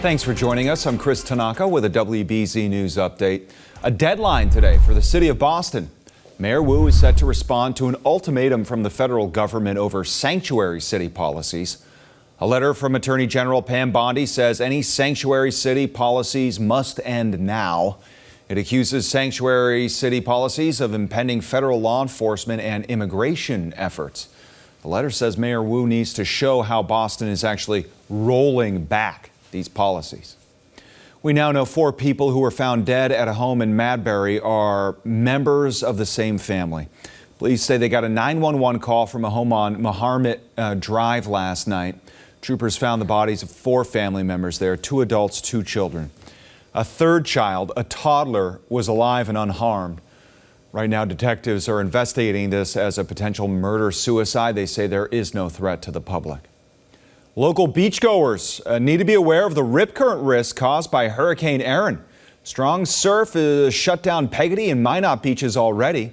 Thanks for joining us. I'm Chris Tanaka with a WBZ News update. A deadline today for the city of Boston. Mayor Wu is set to respond to an ultimatum from the federal government over sanctuary city policies. A letter from Attorney General Pam Bondi says any sanctuary city policies must end now. It accuses sanctuary city policies of impending federal law enforcement and immigration efforts. The letter says Mayor Wu needs to show how Boston is actually rolling back these policies. We now know 4 people who were found dead at a home in Madbury are members of the same family. Police say they got a 911 call from a home on Maharmet Drive last night. Troopers found the bodies of 4 family members there, 2 adults, 2 children. A 3rd child, a toddler, was alive and unharmed. Right now, detectives are investigating this as a potential murder-suicide. They say there is no threat to the public. Local beachgoers need to be aware of the rip current risk caused by Hurricane Erin. Strong surf has shut down Peggotty and Minot beaches already.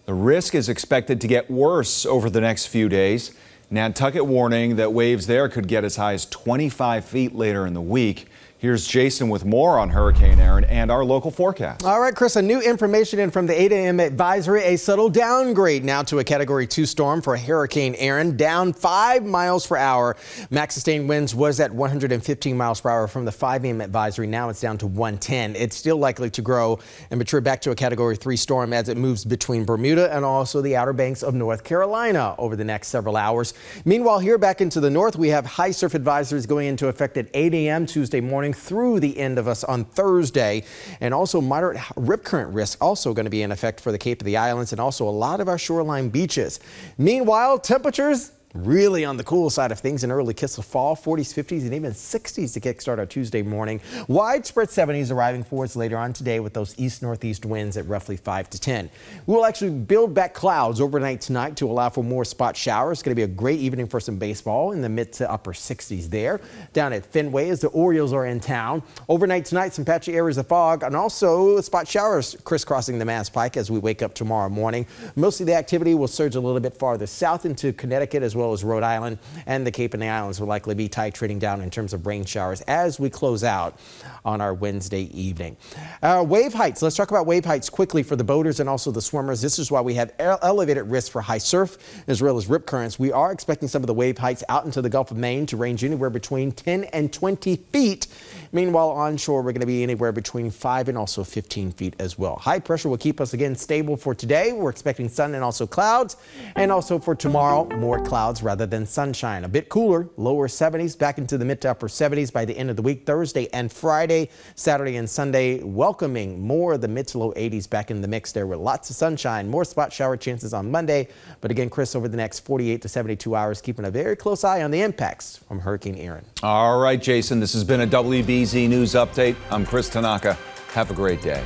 The risk is expected to get worse over the next few days. Nantucket warning that waves there could get as high as 25 feet later in the week. Here's Jason with more on Hurricane Erin and our local forecast. All right, Chris, a new information in from the 8 a.m. advisory. A subtle downgrade now to a Category 2 storm for Hurricane Erin, down 5 miles per hour. Max sustained winds was at 115 miles per hour from the 5 a.m. advisory. Now it's down to 110. It's still likely to grow and mature back to a Category 3 storm as it moves between Bermuda and also the Outer Banks of North Carolina over the next several hours. Meanwhile, here back into the north, we have high surf advisories going into effect at 8 a.m. Tuesday morning through the end of us on Thursday, and also moderate rip current risk also going to be in effect for the Cape of the Islands and also a lot of our shoreline beaches. Meanwhile, temperatures really on the cool side of things, an early kiss of fall, 40s, 50s, and even 60s to kickstart our Tuesday morning. Widespread 70s arriving for us later on today with those east-northeast winds at roughly 5 to 10. We will actually build back clouds overnight tonight to allow for more spot showers. It's going to be a great evening for some baseball in the mid to upper 60s there. Down at Fenway as the Orioles are in town. Overnight tonight, some patchy areas of fog and also spot showers crisscrossing the Mass Pike as we wake up tomorrow morning. Most of the activity will surge a little bit farther south into Connecticut as well as Rhode Island, and the Cape and the Islands will likely be titrating down in terms of rain showers as we close out on our Wednesday evening. Wave heights. Let's talk about wave heights quickly for the boaters and also the swimmers. This is why we have elevated risk for high surf as well as rip currents. We are expecting some of the wave heights out into the Gulf of Maine to range anywhere between 10 and 20 feet. Meanwhile, onshore, we're going to be anywhere between 5 and also 15 feet as well. High pressure will keep us again stable for today. We're expecting sun and also clouds, and also for tomorrow, more clouds rather than sunshine. A bit cooler, lower 70s, back into the mid to upper 70s by the end of the week. Thursday and Friday, Saturday and Sunday, welcoming more of the mid to low 80s back in the mix there with lots of sunshine, more spot shower chances on Monday. But again, Chris, over the next 48 to 72 hours, keeping a very close eye on the impacts from Hurricane Erin. All right, Jason, this has been a WBZ News update. I'm Chris Tanaka. Have a great day.